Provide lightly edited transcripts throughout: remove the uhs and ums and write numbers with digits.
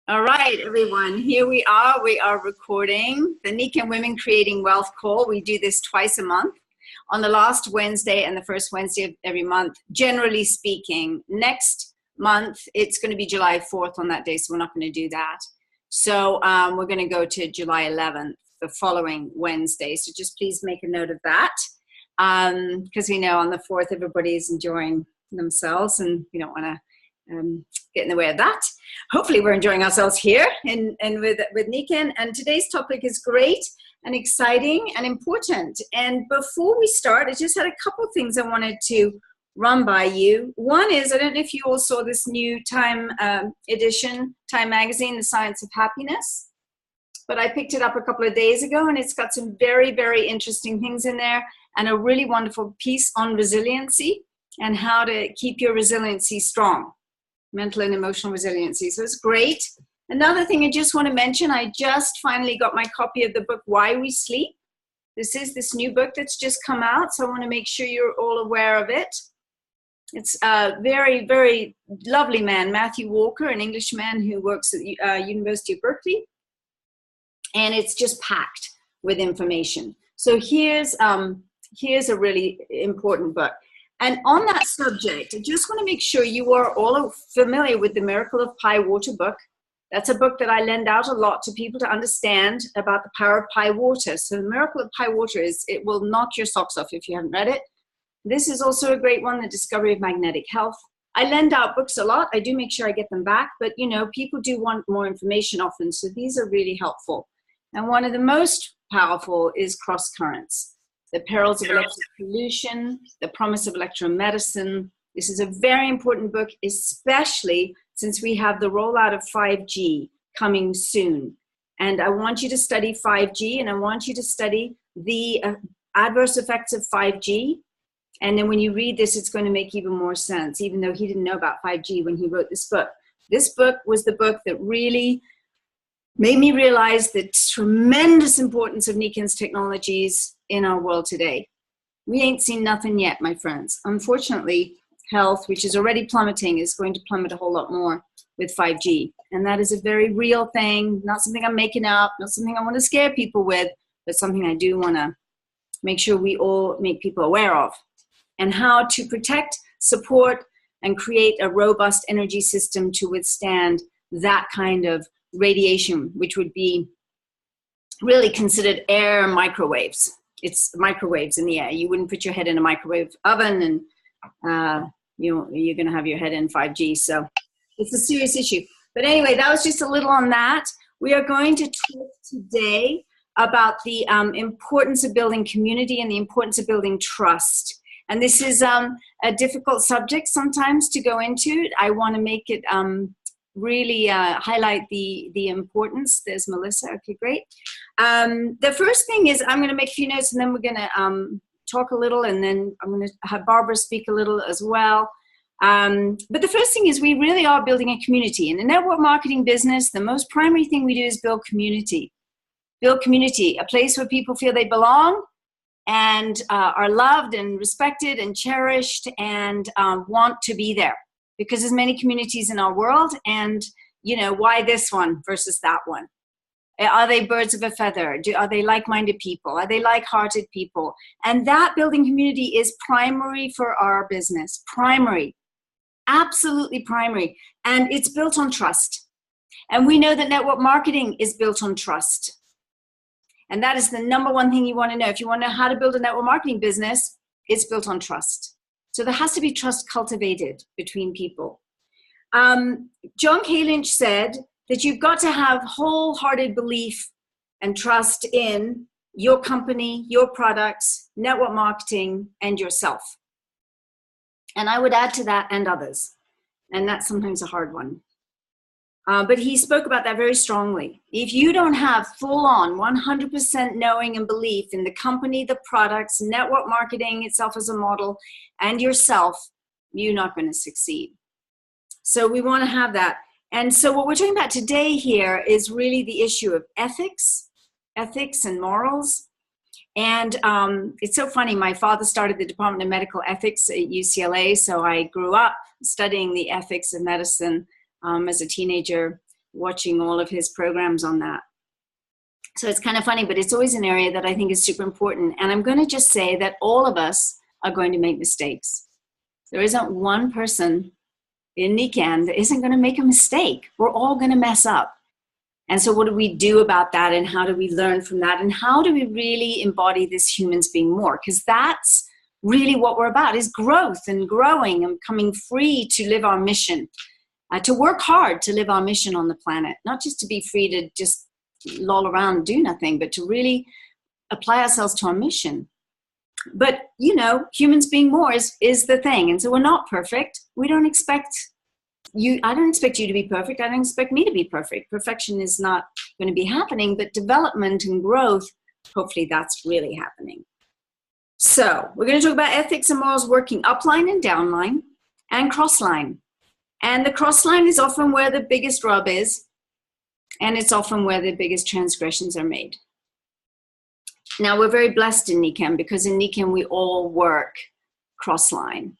All right, everyone, here we are. We are recording the Nikken Women Creating Wealth call. We do this twice a month on the last Wednesday and the first Wednesday of every month, generally speaking. Next month, it's going to be July 4th on that day, so we're not going to do that. So we're going to go to July 11th, the following Wednesday. So just please make a note of that because we know on the 4th, everybody's enjoying themselves and we don't want to get in the way of that. Hopefully we're enjoying ourselves here and with Nikken. And today's topic is great and exciting and important. And before we start, I just had a couple of things I wanted to run by you. One is, I don't know if you all saw this new Time edition, Time magazine, The Science of Happiness, but I picked it up a couple of days ago and it's got some very, very interesting things in there and a really wonderful piece on resiliency and how to keep your resiliency strong. Mental and emotional resiliency. So it's great. Another thing I just want to mention, I just finally got my copy of the book, Why We Sleep. This is this new book that's just come out. So I want to make sure you're all aware of it. It's a very, very lovely man, Matthew Walker, an Englishman who works at the University of Berkeley. And it's just packed with information. So here's a really important book. And on that subject, I just want to make sure you are all familiar with the Miracle of Pi Water book. That's a book that I lend out a lot to people to understand about the power of Pi Water. So the Miracle of Pi Water it will knock your socks off if you haven't read it. This is also a great one, The Discovery of Magnetic Health. I lend out books a lot. I do make sure I get them back, but you know, people do want more information often. So these are really helpful. And one of the most powerful is Cross Currents. The Perils of Electric Pollution, The Promise of Electromedicine. This is a very important book, especially since we have the rollout of 5G coming soon. And I want you to study 5G and I want you to study the adverse effects of 5G. And then when you read this, it's going to make even more sense, even though he didn't know about 5G when he wrote this book. This book was the book that really made me realize the tremendous importance of Nikken's technologies in our world today. We ain't seen nothing yet, my friends. Unfortunately, health, which is already plummeting, is going to plummet a whole lot more with 5G. And that is a very real thing, not something I'm making up, not something I want to scare people with, but something I do want to make sure we all make people aware of. And how to protect, support, and create a robust energy system to withstand that kind of radiation, which would be really considered air microwaves. It's microwaves in the air. You wouldn't put your head in a microwave oven and you're going to have your head in 5G. So it's a serious issue. But anyway, that was just a little on that. We are going to talk today about the importance of building community and the importance of building trust. And this is a difficult subject sometimes to go into. I want to make it really highlight the importance. There's Melissa. Okay, great. The first thing is I'm going to make a few notes and then we're going to talk a little and then I'm going to have Barbara speak a little as well. But the first thing is we really are building a community. In the network marketing business, the most primary thing we do is build community. Build community, a place where people feel they belong and are loved and respected and cherished and want to be there. Because there's many communities in our world and, you know, why this one versus that one? Are they birds of a feather? Are they like-minded people? Are they like-hearted people? And that building community is primary for our business. Primary. Absolutely primary. And it's built on trust. And we know that network marketing is built on trust. And that is the number one thing you want to know. If you want to know how to build a network marketing business, it's built on trust. So there has to be trust cultivated between people. John K. Lynch said that you've got to have wholehearted belief and trust in your company, your products, network marketing, and yourself. And I would add to that, and others. And that's sometimes a hard one. But he spoke about that very strongly. If you don't have full-on 100% knowing and belief in the company, the products, network marketing itself as a model, and yourself, you're not going to succeed. So we want to have that. And so what we're talking about today here is really the issue of ethics and morals. And it's so funny. My father started the Department of Medical Ethics at UCLA, so I grew up studying the ethics of medicine as a teenager. watching all of his programs on that. So it's kind of funny, but it's always an area that I think is super important. And I'm going to just say that all of us are going to make mistakes. There isn't one person in Nikken that isn't going to make a mistake. We're all going to mess up. And so what do we do about that? And how do we learn from that? And how do we really embody this humans being more? Because that's really what we're about, is growth and growing and becoming free to live our mission, to work hard to live our mission on the planet, not just to be free to just loll around and do nothing, but to really apply ourselves to our mission. But, you know, humans being more is the thing. And so we're not perfect. We don't expect you, I don't expect you to be perfect. I don't expect me to be perfect. Perfection is not going to be happening, but development and growth, hopefully that's really happening. So we're going to talk about ethics and morals working upline and downline and crossline. And the crossline is often where the biggest rub is, and it's often where the biggest transgressions are made. Now, we're very blessed in Nikken because in Nikken we all work crossline.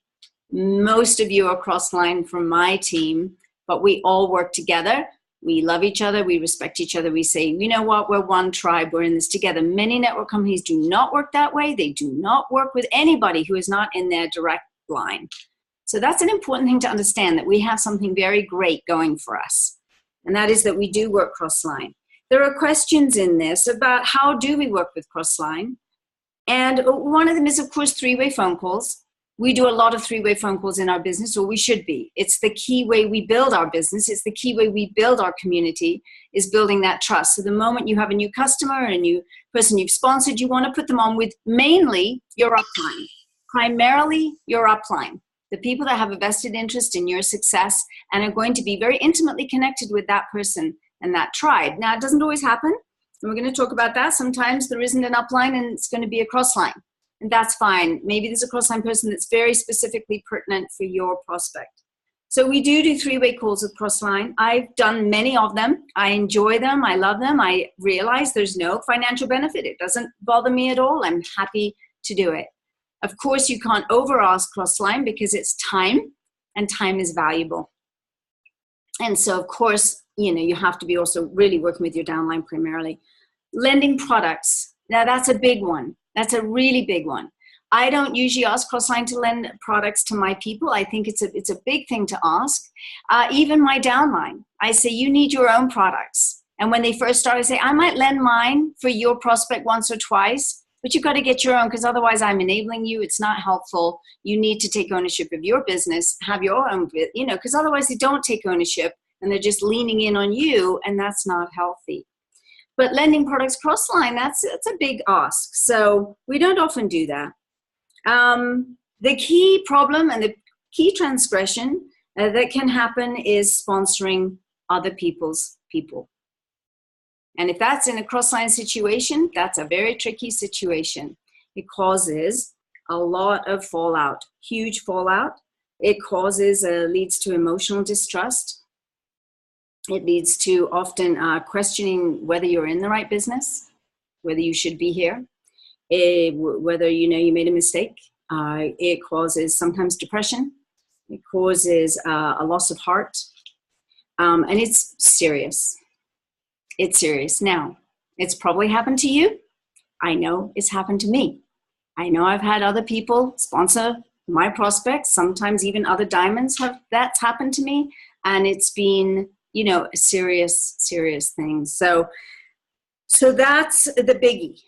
Most of you are crossline from my team, but we all work together. We love each other. We respect each other. We say, you know what, we're one tribe. We're in this together. Many network companies do not work that way. They do not work with anybody who is not in their direct line. So that's an important thing to understand, that we have something very great going for us. And that is that we do work crossline. There are questions in this about how do we work with crossline. And one of them is, of course, three-way phone calls. We do a lot of three-way phone calls in our business, or we should be. It's the key way we build our business. It's the key way we build our community, is building that trust. So the moment you have a new customer, a new person you've sponsored, you want to put them on with mainly your upline, primarily your upline, the people that have a vested interest in your success and are going to be very intimately connected with that person and that tribe. Now, it doesn't always happen, and we're going to talk about that. Sometimes there isn't an upline and it's going to be a crossline. And that's fine. Maybe there's a crossline person that's very specifically pertinent for your prospect. So we do three-way calls with crossline. I've done many of them. I enjoy them. I love them. I realize there's no financial benefit. It doesn't bother me at all. I'm happy to do it. Of course, you can't over-ask crossline because it's time, and time is valuable. And so, of course, you know, you have to be also really working with your downline primarily. Lending products. Now, that's a big one. That's a really big one. I don't usually ask crossline to lend products to my people. I think it's a big thing to ask. Even my downline, I say, you need your own products. And when they first start, I say, I might lend mine for your prospect once or twice, but you've got to get your own, because otherwise I'm enabling you. It's not helpful. You need to take ownership of your business, have your own, you know, because otherwise they don't take ownership and they're just leaning in on you, and that's not healthy. But lending products crossline, that's a big ask. So we don't often do that. The key problem and the key transgression that can happen is sponsoring other people's people. And if that's in a crossline situation, that's a very tricky situation. It causes a lot of fallout, huge fallout. It leads to emotional distrust. It leads to often questioning whether you're in the right business, whether you should be here, whether you know you made a mistake. It causes sometimes depression. It causes a loss of heart. And it's serious. It's serious. Now, it's probably happened to you. I know it's happened to me. I know I've had other people sponsor my prospects. Sometimes even other diamonds that's happened to me. And it's been, you know, a serious, serious thing. So that's the biggie,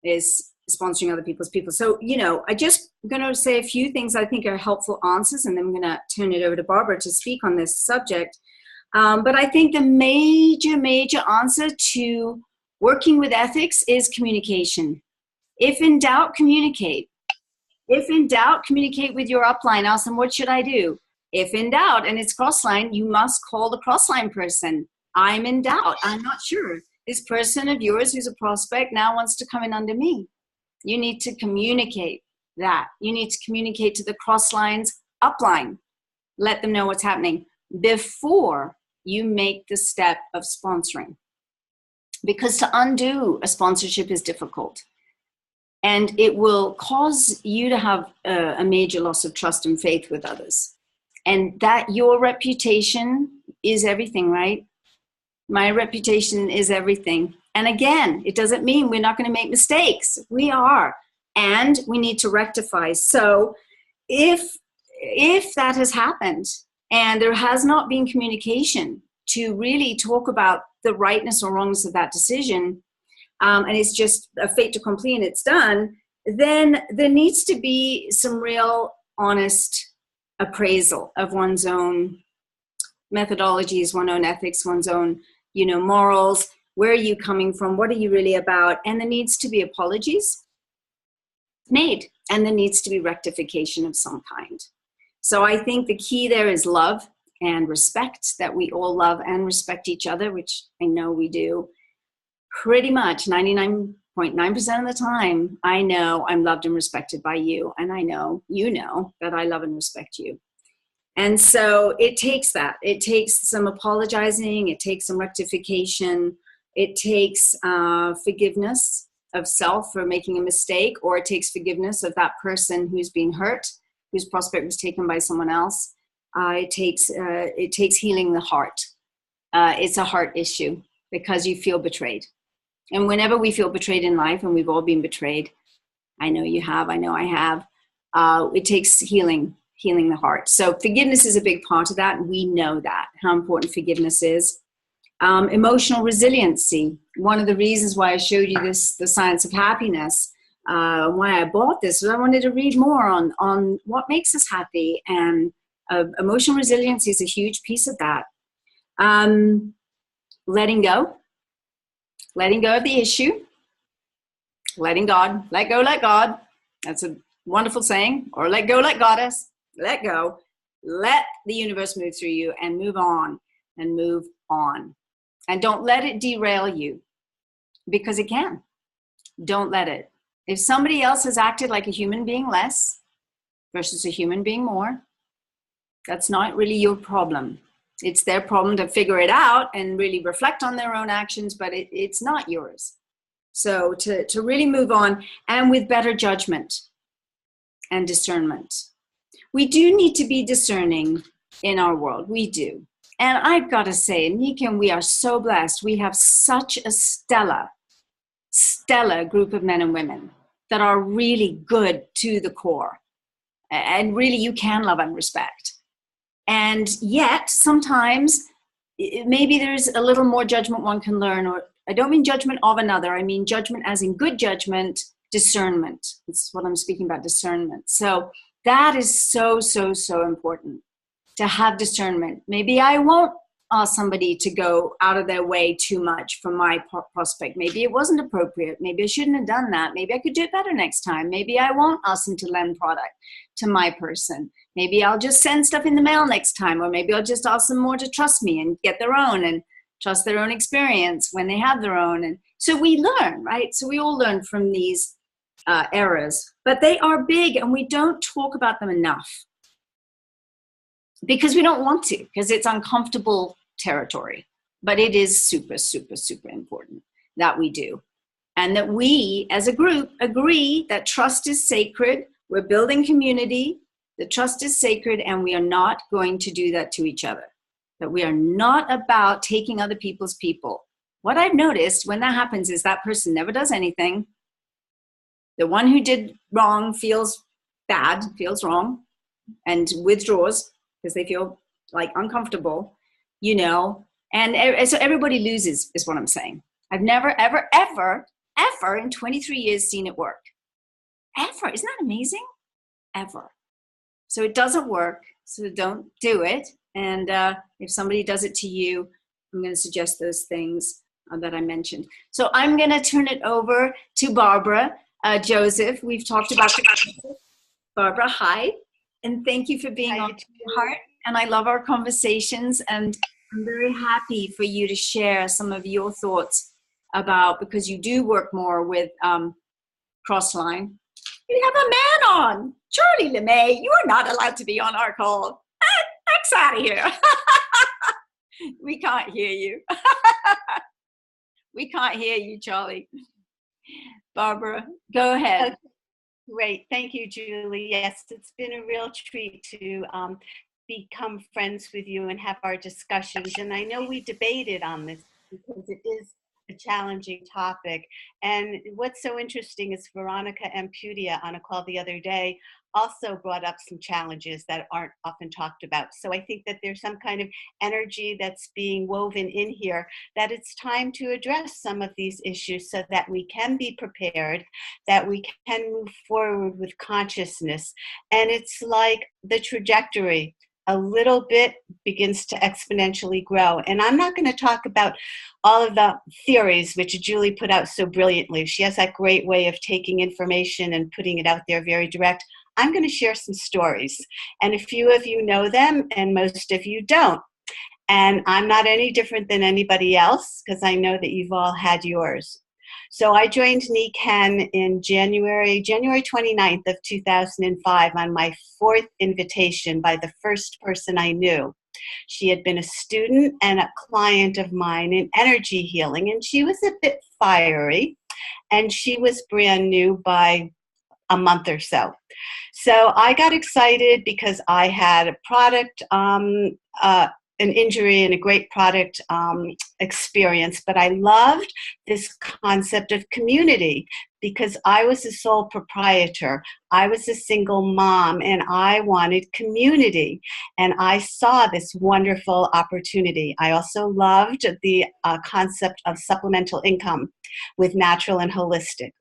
is sponsoring other people's people. So, you know, I just going to say a few things I think are helpful answers, and then I'm going to turn it over to Barbara to speak on this subject. But I think the major answer to working with ethics is communication. If in doubt, communicate. If in doubt, communicate with your upline. Ask them, what should I do? If in doubt, and it's crossline, you must call the crossline person. I'm in doubt. I'm not sure. This person of yours who's a prospect now wants to come in under me. You need to communicate that. You need to communicate to the crossline's upline. Let them know what's happening before you make the step of sponsoring. Because to undo a sponsorship is difficult. And it will cause you to have a major loss of trust and faith with others. And that your reputation is everything, right? My reputation is everything. And again, it doesn't mean we're not going to make mistakes. We are. And we need to rectify. So if that has happened and there has not been communication to really talk about the rightness or wrongness of that decision, and it's just a fait accompli and it's done, then there needs to be some real honest appraisal of one's own methodologies, one's own ethics, one's own, morals. Where are you coming from? What are you really about? And there needs to be apologies made, and there needs to be rectification of some kind. So I think the key there is love and respect, that we all love and respect each other, which I know we do pretty much 99.9% of the time. I know I'm loved and respected by you, and I know you know that I love and respect you. And so it takes that. It takes some apologizing. It takes some rectification. It takes forgiveness of self for making a mistake, or it takes forgiveness of that person who's been hurt, whose prospect was taken by someone else. It takes healing the heart. It's a heart issue because you feel betrayed. And whenever we feel betrayed in life, and we've all been betrayed, I know you have, I know I have, it takes healing the heart. So forgiveness is a big part of that. We know that, how important forgiveness is. Emotional resiliency. One of the reasons why I showed you this, the science of happiness, why I bought this, was I wanted to read more on what makes us happy. And emotional resiliency is a huge piece of that. Letting go of the issue, letting God, let go, let God. That's a wonderful saying. Or let go, let Goddess. Let go, let the universe move through you, and move on and move on. And don't let it derail you, because it can. Don't let it. If somebody else has acted like a human being less versus a human being more, that's not really your problem. It's their problem to figure it out and really reflect on their own actions, but it's not yours. So to really move on, and with better judgment and discernment. We do need to be discerning in our world. We do. And I've got to say, Nikken, we are so blessed. We have such a stellar group of men and women that are really good to the core. And really, you can love and respect. And yet, sometimes, maybe there's a little more judgment one can learn. Or I don't mean judgment of another. I mean judgment as in good judgment, discernment. That's what I'm speaking about, discernment. So that is so, so, so important, to have discernment. Maybe I won't ask somebody to go out of their way too much for my prospect. Maybe it wasn't appropriate. Maybe I shouldn't have done that. Maybe I could do it better next time. Maybe I won't ask them to lend product to my person. Maybe I'll just send stuff in the mail next time, or maybe I'll just ask them more to trust me and get their own and trust their own experience when they have their own. And so we learn, right? So we all learn from these errors, but they are big, and we don't talk about them enough because we don't want to, because it's uncomfortable territory. But it is super, super, super important that we do, and that we as a group agree that trust is sacred. We're building community. The trust is sacred, and we are not going to do that to each other. That we are not about taking other people's people. What I've noticed when that happens is that person never does anything. The one who did wrong feels bad, feels wrong, and withdraws because they feel like uncomfortable, and so everybody loses is what I'm saying. I've never, ever, ever, ever in 23 years seen it work. Ever. Isn't that amazing? Ever. So it doesn't work, so don't do it. And if somebody does it to you, I'm going to suggest those things that I mentioned. So I'm going to turn it over to Barbara. Joseph, we've talked about Barbara, hi, and thank you for being on Heart. And I love our conversations, and I'm very happy for you to share some of your thoughts about, because you do work more with Crossline. We have a man on, Charlie LeMay. You are not allowed to be on our call. X out of here. We can't hear you. We can't hear you, Charlie. Barbara, go ahead. Okay. Great. Thank you, Julie. Yes, it's been a real treat to become friends with you and have our discussions. And I know we debated on this because it is a challenging topic. And what's so interesting is Veronica Ampudia on a call the other day also brought up some challenges that aren't often talked about. So I think that there's some kind of energy that's being woven in here, that it's time to address some of these issues so that we can be prepared, that we can move forward with consciousness. And it's like the trajectory. A little bit begins to exponentially grow. And I'm not going to talk about all of the theories which Julie put out so brilliantly. She has that great way of taking information and putting it out there very direct. I'm going to share some stories. And a few of you know them and most of you don't. And I'm not any different than anybody else because I know that you've all had yours. So I joined Nikken in January 29th of 2005 on my 4th invitation by the first person I knew. She had been a student and a client of mine in energy healing, and she was a bit fiery, and she was brand new by a month or so. So I got excited because I had a product, an injury and a great product experience, but I loved this concept of community because I was a sole proprietor. I was a single mom and I wanted community, and I saw this wonderful opportunity. I also loved the concept of supplemental income with natural and holistic.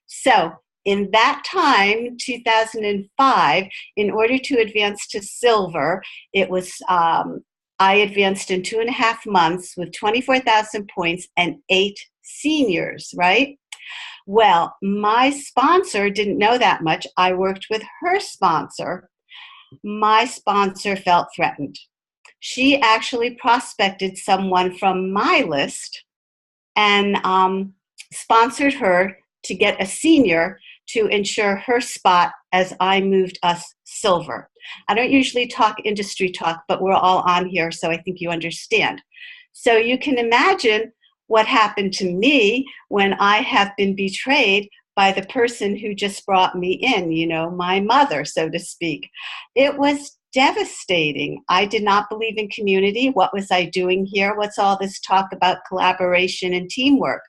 So in that time, 2005, in order to advance to silver, it was I advanced in 2.5 months with 24,000 points and 8 seniors, right? Well, my sponsor didn't know that much. I worked with her sponsor. My sponsor felt threatened. She actually prospected someone from my list and sponsored her to get a senior to ensure her spot as I moved us silver. I don't usually talk industry talk, but we're all on here, so I think you understand. So you can imagine what happened to me when I have been betrayed by the person who just brought me in, you know, my mother, so to speak. It was devastating. I did not believe in community. What was I doing here? What's all this talk about collaboration and teamwork?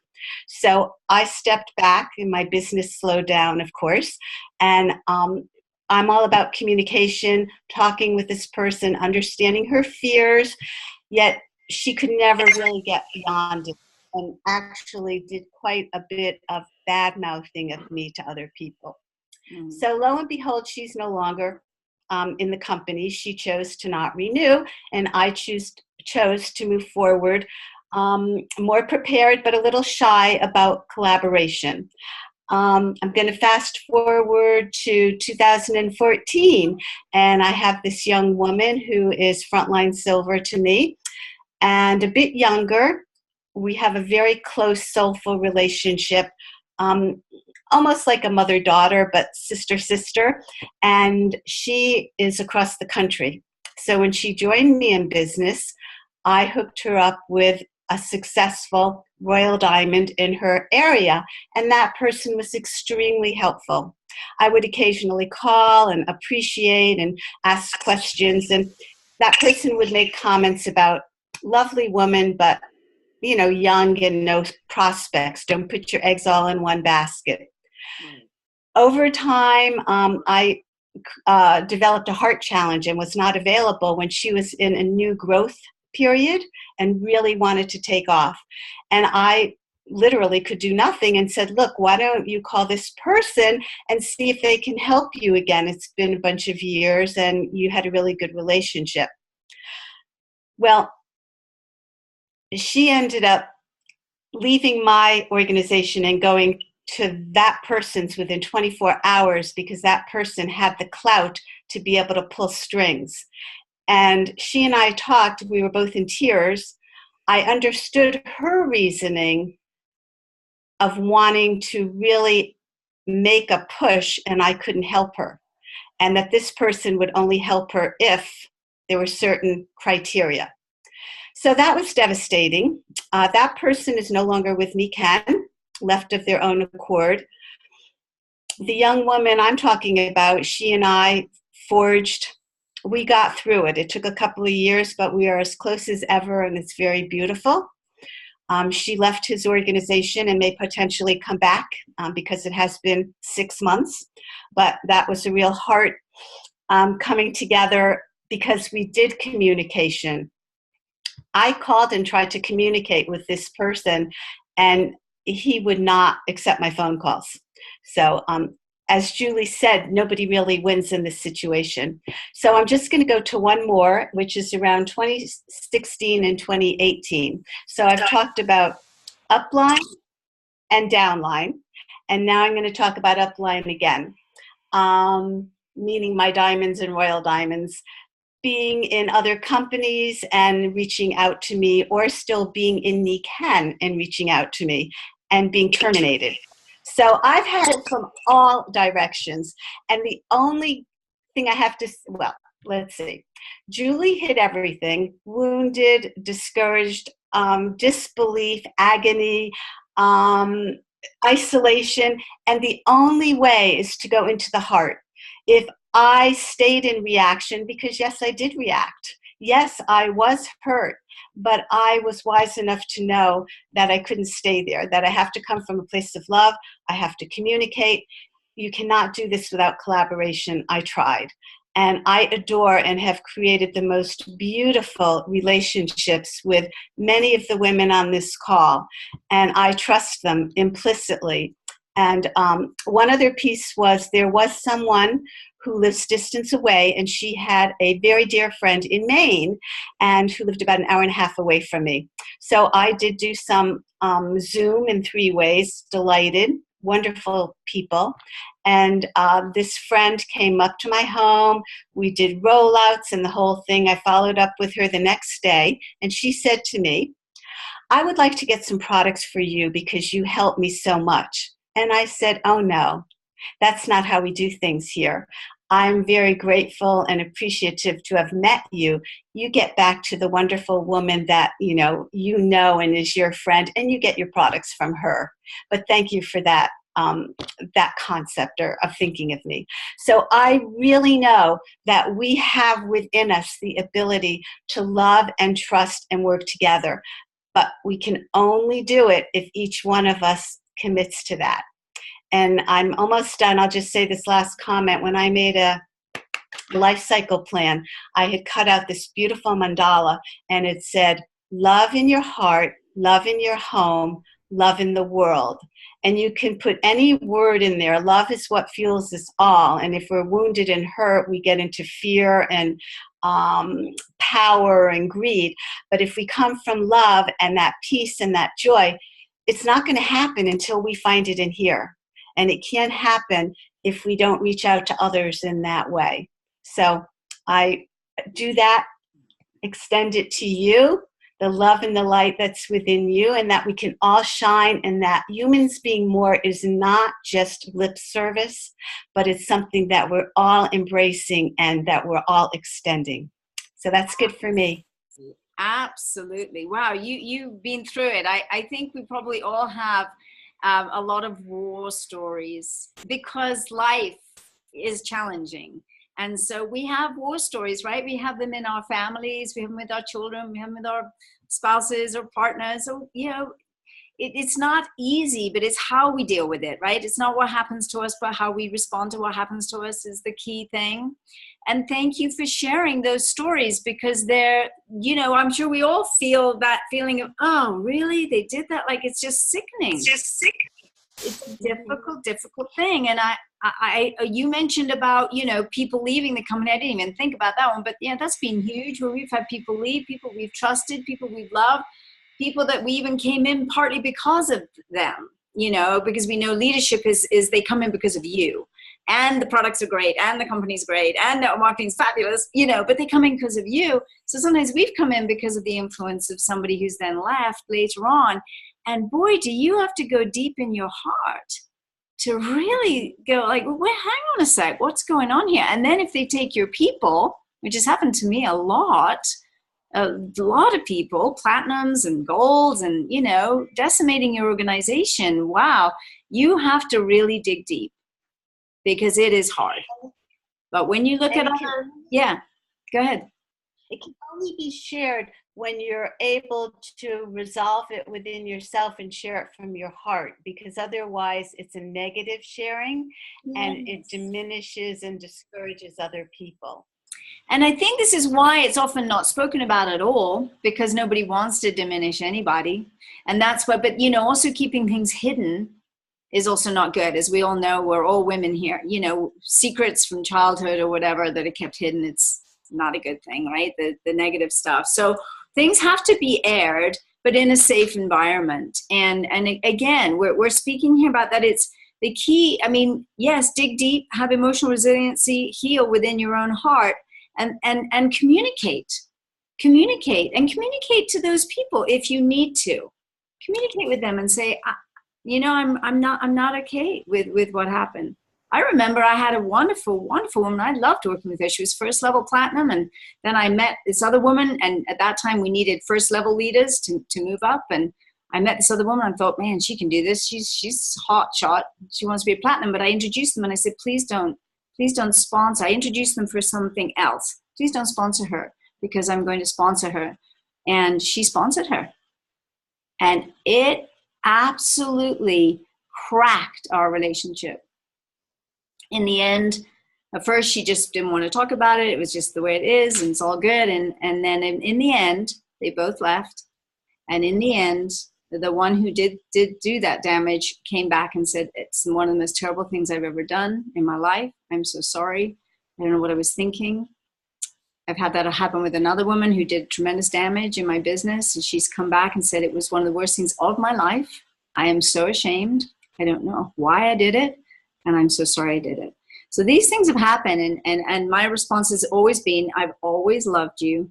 So I stepped back and my business slowed down, of course. And I'm all about communication, talking with this person, understanding her fears, yet she could never really get beyond it and actually did quite a bit of bad mouthing of me to other people. So lo and behold, she's no longer in the company. She chose to not renew, and I chose to move forward more prepared, but a little shy about collaboration. I'm going to fast forward to 2014, and I have this young woman who is frontline silver to me, and a bit younger. We have a very close, soulful relationship, almost like a mother-daughter, but sister-sister, and she is across the country. So when she joined me in business, I hooked her up with a successful Royal Diamond in her area, and that person was extremely helpful. I would occasionally call and appreciate and ask questions, and that person would make comments about, lovely woman, but you know, young and no prospects. Don't put your eggs all in one basket. Over time, I developed a heart challenge and was not available when she was in a new growth period and really wanted to take off. And I literally could do nothing and said, look, why don't you call this person and see if they can help you again? It's been a bunch of years and you had a really good relationship. Well, she ended up leaving my organization and going to that person's within 24 hours because that person had the clout to be able to pull strings. And she and I talked, we were both in tears. I understood her reasoning of wanting to really make a push and I couldn't help her. And that this person would only help her if there were certain criteria. So that was devastating. That person is no longer with Nikken, left of their own accord. The young woman I'm talking about, she and I forged, we got through it. It took a couple of years, but we are as close as ever, and it's very beautiful. She left his organization and may potentially come back because it has been 6 months. But that was a real heart coming together because we did communication. I called and tried to communicate with this person, and he would not accept my phone calls. So as Julie said, nobody really wins in this situation. So I'm just going to go to one more, which is around 2016 and 2018. So I've talked about Upline and Downline, and now I'm going to talk about Upline again, meaning my diamonds and royal diamonds, being in other companies and reaching out to me, or still being in Nikken and reaching out to me and being terminated. So I've had it from all directions. And the only thing I have to, well, let's see. Julie hit everything: wounded, discouraged, disbelief, agony, isolation. And the only way is to go into the heart. If I stayed in reaction, because yes, I did react. Yes, I was hurt, but I was wise enough to know that I couldn't stay there, that I have to come from a place of love. I have to communicate. You cannot do this without collaboration. I tried. And I adore and have created the most beautiful relationships with many of the women on this call. And I trust them implicitly. And one other piece was, there was someone who lives distance away, and she had a very dear friend in Maine, and who lived about an hour and a half away from me. So I did do some Zoom in 3 ways, delighted, wonderful people. And this friend came up to my home. We did rollouts and the whole thing. I followed up with her the next day, and she said to me, "I would like to get some products for you because you helped me so much." And I said, "Oh no, that's not how we do things here. I'm very grateful and appreciative to have met you. You get back to the wonderful woman that you know and is your friend, and you get your products from her. But thank you for that that concept of thinking of me." So I really know that we have within us the ability to love and trust and work together. But we can only do it if each one of us commits to that. And I'm almost done. I'll just say this last comment. When I made a life cycle plan, I had cut out this beautiful mandala, and it said, "Love in your heart, love in your home, love in the world." And you can put any word in there. Love is what fuels us all. And if we're wounded and hurt, we get into fear and power and greed. But if we come from love and that peace and that joy, it's not going to happen until we find it in here. And it can't happen if we don't reach out to others in that way. So I do that, extend it to you, the love and the light that's within you, and that we can all shine, and that humans being more is not just lip service, but it's something that we're all embracing and that we're all extending. So that's good for me. Absolutely. Wow, you've been through it. I think we probably all have a lot of war stories, because life is challenging. And so we have war stories, right? We have them in our families, we have them with our children, we have them with our spouses or partners. So, it's not easy, but it's how we deal with it, right? It's not what happens to us, but how we respond to what happens to us is the key thing. And thank you for sharing those stories, because they're, I'm sure we all feel that feeling of, oh, really? They did that? Like, it's just sickening. It's just sickening. It's a difficult thing. And you mentioned about, people leaving the company. I didn't even think about that one, but yeah, that's been huge, where we've had people leave, people we've trusted, people we've loved, people that we even came in partly because of them, because we know leadership is they come in because of you, and the products are great, and the company's great, and the marketing's fabulous, but they come in because of you. So sometimes we've come in because of the influence of somebody who's then left later on. And boy, do you have to go deep in your heart to really go like, well, hang on a sec, what's going on here? And then if they take your people, which has happened to me a lot of people, platinums and golds and, decimating your organization. Wow. You have to really dig deep, because it is hard. But when you look at other, yeah, go ahead. It can only be shared when you're able to resolve it within yourself and share it from your heart, because otherwise it's a negative sharing and it diminishes and discourages other people. And I think this is why it's often not spoken about at all, because nobody wants to diminish anybody. And that's why, but also keeping things hidden is also not good. As we all know, we're all women here, secrets from childhood or whatever that are kept hidden, it's not a good thing, right? The negative stuff. So things have to be aired, but in a safe environment. And again, we're speaking here about that. It's the key. I mean, yes, dig deep, have emotional resiliency, heal within your own heart, and communicate to those people if you need to. Communicate with them and say, I'm not okay with what happened. I remember I had a wonderful woman. I loved working with her. She was first level platinum. And then I met this other woman. And at that time we needed first level leaders to move up. And I met this other woman. I thought, man, she can do this. She's hot shot. She wants to be a platinum. But I introduced them and I said, please don't sponsor. I introduced them for something else. Please don't sponsor her because I'm going to sponsor her. And she sponsored her. And it absolutely cracked our relationship. In the end, at first she just didn't want to talk about it. It was just the way it is and it's all good. And then in the end, they both left. And in the end, the one who did do that damage came back and said, it's one of the most terrible things I've ever done in my life. I'm so sorry. I don't know what I was thinking. I've had that happen with another woman who did tremendous damage in my business. And she's come back and said, it was one of the worst things of my life. I am so ashamed. I don't know why I did it. And I'm so sorry I did it. So these things have happened. And my response has always been, I've always loved you.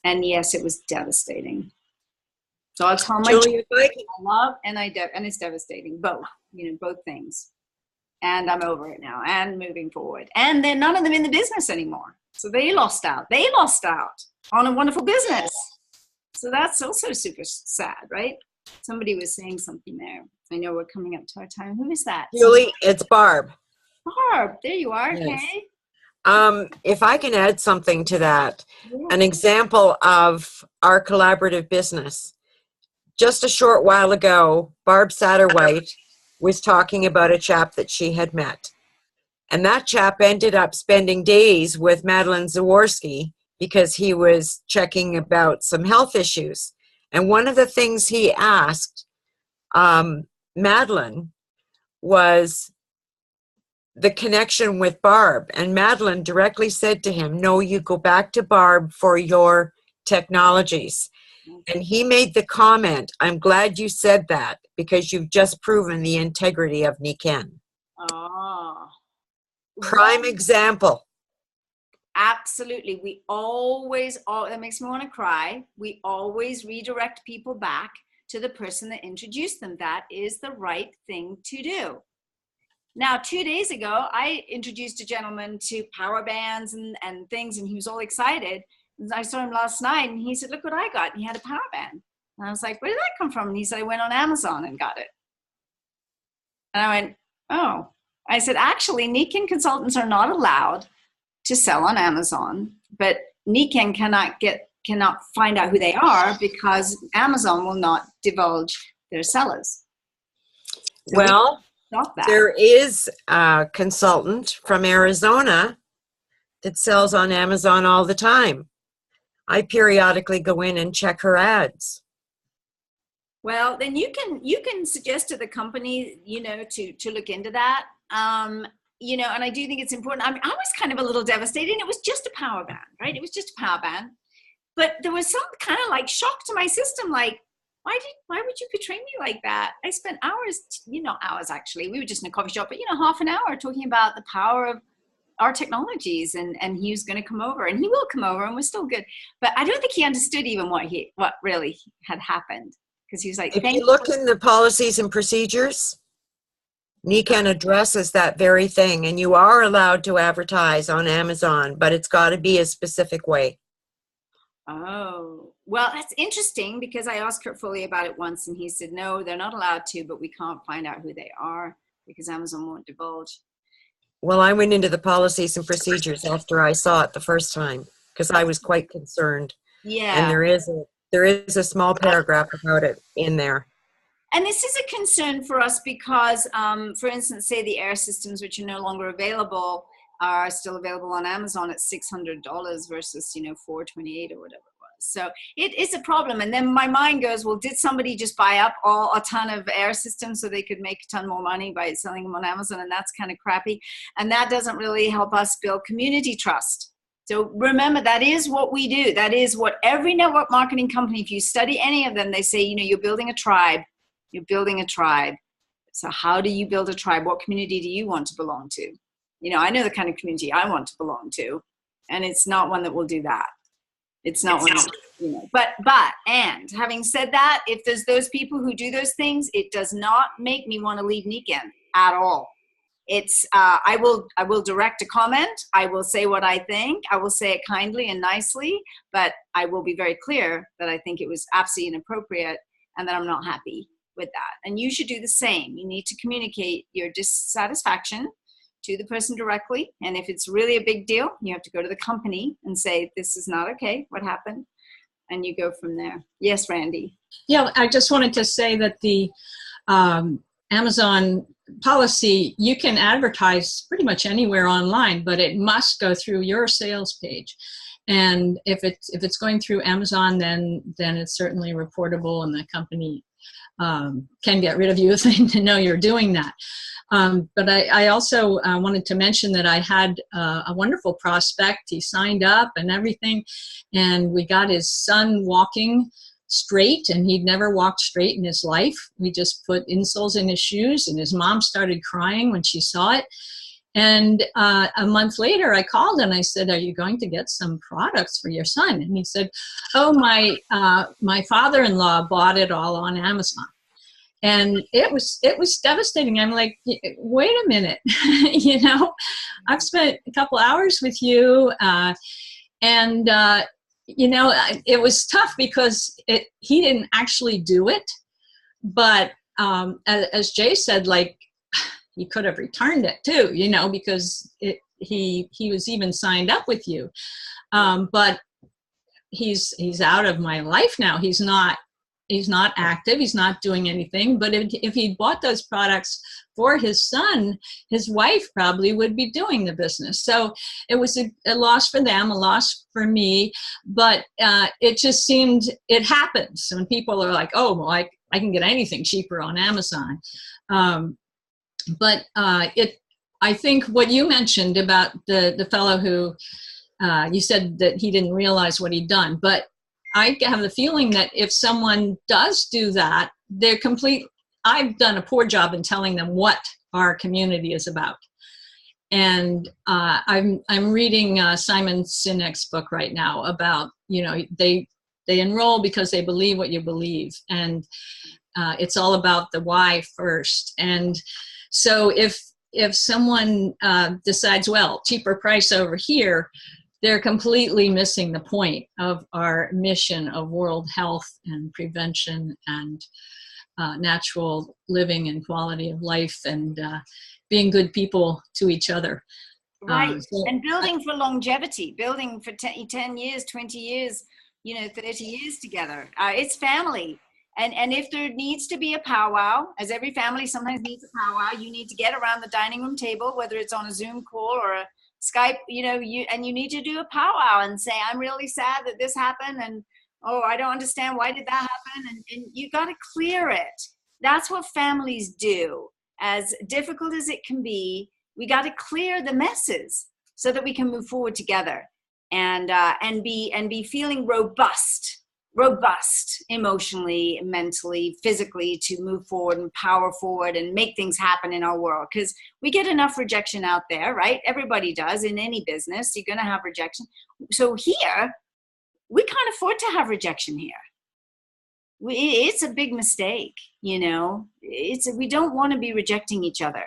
And yes, it was devastating. So I'll tell my children, I love and it's devastating. Both, both things. And I'm over it now and moving forward. And then none of them in the business anymore. So they lost out. They lost out on a wonderful business. So that's also super sad, right? Somebody was saying something there. I know we're coming up to our time. Who is that? Julie, it's Barb. Barb, there you are. Yes. Okay. If I can add something to that, an example of our collaborative business. Just a short while ago, Barb Satterwhite was talking about a chap that she had met. And that chap ended up spending days with Madeline Zaworski because he was checking about some health issues. And one of the things he asked Madeline was the connection with Barb. And Madeline directly said to him, no, you go back to Barb for your technologies. And he made the comment, I'm glad you said that because you've just proven the integrity of Nikken. Oh. Prime example. Absolutely. We always, that makes me want to cry. We always redirect people back to the person that introduced them. That is the right thing to do. Now, 2 days ago, I introduced a gentleman to power bands and things, and he was all excited. And I saw him last night, and he said, look what I got. And he had a power band. And I was like, where did that come from? And he said, I went on Amazon and got it. And I went, oh. I said, actually, Nikken consultants are not allowed to sell on Amazon, but Nikken cannot find out who they are because Amazon will not divulge their sellers. So well, there is a consultant from Arizona that sells on Amazon all the time. I periodically go in and check her ads. Well, then you can suggest to the company, to look into that. And I do think it's important. I mean, I was kind of a little devastated. It was just a power band, right? It was just a power band. But there was some kind of like shock to my system. Like, why would you portray me like that? I spent hours, hours actually. We were just in a coffee shop, but half an hour talking about the power of our technologies, and he was going to come over, and he will come over, and we're still good. But I don't think he understood even what really had happened, because he was like, if you look in the policies and procedures, Nikken addresses that very thing, and you are allowed to advertise on Amazon, but it's got to be a specific way. Oh, well, that's interesting, because I asked Kurt Foley about it once, and he said, no, they're not allowed to, but we can't find out who they are because Amazon won't divulge. Well, I went into the policies and procedures after I saw it the first time because I was quite concerned. Yeah. And there is a small paragraph about it in there. And this is a concern for us because, for instance, say the air systems, which are no longer available, are still available on Amazon at $600 versus, $428 or whatever it was. So it is a problem. And then my mind goes, well, did somebody just buy up a ton of air systems so they could make a ton more money by selling them on Amazon? And that's kind of crappy. And that doesn't really help us build community trust. So remember, that is what we do. That is what every network marketing company, if you study any of them, they say, you're building a tribe. You're building a tribe. So how do you build a tribe? What community do you want to belong to? I know the kind of community I want to belong to, and it's not one that will do that. It's not one, and having said that, if there's those people who do those things, it does not make me want to leave Nikken at all. It's, I will direct a comment. I will say what I think. I will say it kindly and nicely, but I will be very clear that I think it was absolutely inappropriate and that I'm not happy with that. And you should do the same. You need to communicate your dissatisfaction to the person directly. And if it's really a big deal, you have to go to the company and say, this is not okay. What happened? And you go from there. Yes, Randy. Yeah, I just wanted to say that the Amazon policy, you can advertise pretty much anywhere online, but it must go through your sales page. And if it's going through Amazon, then it's certainly reportable, and the company can get rid of you if they know you're doing that. But I also wanted to mention that I had a wonderful prospect. He signed up and everything, and we got his son walking straight, and he'd never walked straight in his life. We just put insoles in his shoes, and his mom started crying when she saw it. And a month later, I called and I said, "Are you going to get some products for your son?" And he said, "Oh, my father-in-law bought it all on Amazon." And it was devastating. I'm like, wait a minute, I've spent a couple hours with you, and it was tough because he didn't actually do it, but as Jay said, like, he could have returned it too, because he was even signed up with you, but he's out of my life now. He's not active. He's not doing anything. But if he'd bought those products for his son, his wife probably would be doing the business. So it was a loss for them, a loss for me. But it just seemed, it happens when people are like, "Oh, well, I can get anything cheaper on Amazon." But I think what you mentioned about the fellow who you said that he didn't realize what he'd done, but I have the feeling that if someone does do that, I've done a poor job in telling them what our community is about. And I'm reading Simon Sinek's book right now about, they enroll because they believe what you believe. And it's all about the why first. And so if someone decides, well, cheaper price over here, they're completely missing the point of our mission of world health and prevention and natural living and quality of life and being good people to each other. Right. And building for longevity, building for 10 years, 20 years, 30 years together. It's family. And if there needs to be a powwow, as every family sometimes needs a powwow, you need to get around the dining room table, whether it's on a Zoom call or a Skype, you need to do a powwow and say, "I'm really sad that this happened, and oh, I don't understand, why did that happen?" And you got to clear it. That's what families do. As difficult as it can be, we got to clear the messes so that we can move forward together and be feeling robust emotionally, mentally, physically, to move forward and power forward and make things happen in our world. Because we get enough rejection out there, right? Everybody does. In any business, you're going to have rejection. So here, we can't afford to have rejection here. It's a big mistake, we don't want to be rejecting each other.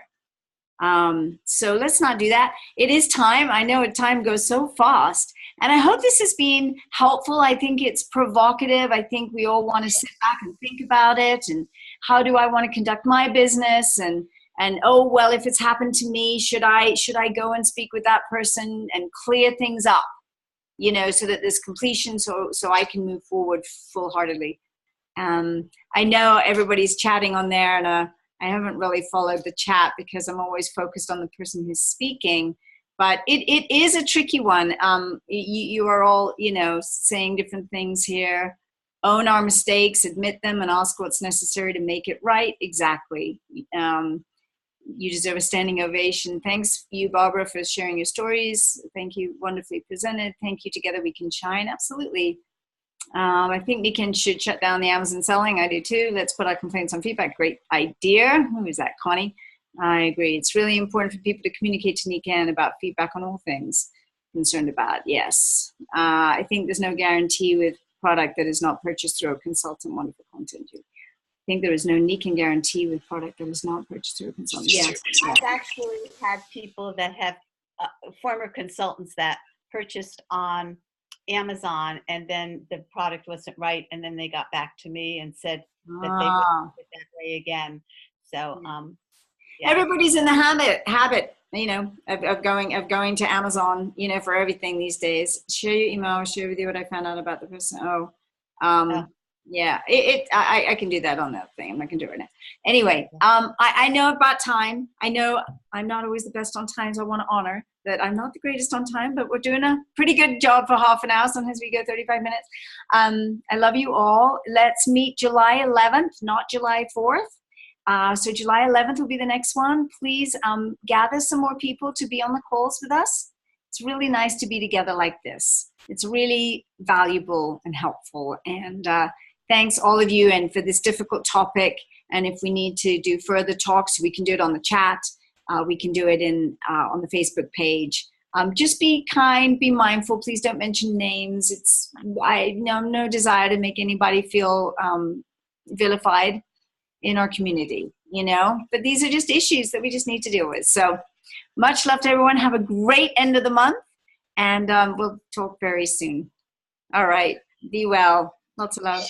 So let's not do that. It is time. I know time goes so fast. And I hope this has been helpful. I think it's provocative. I think we all want to sit back and think about it. And how do I want to conduct my business? And oh, well, if it's happened to me, should I go and speak with that person and clear things up? you know, so that there's completion, so I can move forward full-heartedly. I know everybody's chatting on there, and I haven't really followed the chat because I'm always focused on the person who's speaking. But it is a tricky one. You are all, you know, saying different things here. Own our mistakes, admit them, and ask what's necessary to make it right. Exactly. You deserve a standing ovation. Thanks you, Barbara, for sharing your stories. Thank you, wonderfully presented. Thank you, Together We Can Shine. Absolutely. I think Nikken should shut down the Amazon selling. I do too. Let's put our complaints on feedback. Great idea. Who is that, Connie? I agree. It's really important for people to communicate to Nikken about feedback on all things concerned about. Yes. I think there's no guarantee with product that is not purchased through a consultant. Wonderful content. I think there is no Nikken guarantee with product that is not purchased through a consultant. Yes. I've actually had people that have former consultants that purchased on Amazon, and then the product wasn't right, and then they got back to me and said that they would do it that way again. So yeah. Everybody's in the habit, you know, of going to Amazon, you know, for everything these days. Share your email. I'll share with you what I found out about the person. Yeah, I can do that on that thing. I'm not gonna do it right now. Anyway, I know about time. I know I'm not always the best on time, so I want to honor that I'm not the greatest on time, but we're doing a pretty good job for half an hour. Sometimes we go 35 minutes. I love you all. Let's meet July 11th, not July 4th. So July 11th will be the next one. Please gather some more people to be on the calls with us. It's really nice to be together like this. It's really valuable and helpful. And thanks all of you, and for this difficult topic. And if we need to do further talks, we can do it on the chat. We can do it on the Facebook page. Just be kind, be mindful. Please don't mention names. I have no desire to make anybody feel vilified in our community, you know. But these are just issues that we just need to deal with. So much love to everyone. Have a great end of the month, and we'll talk very soon. All right. Be well. Lots of love.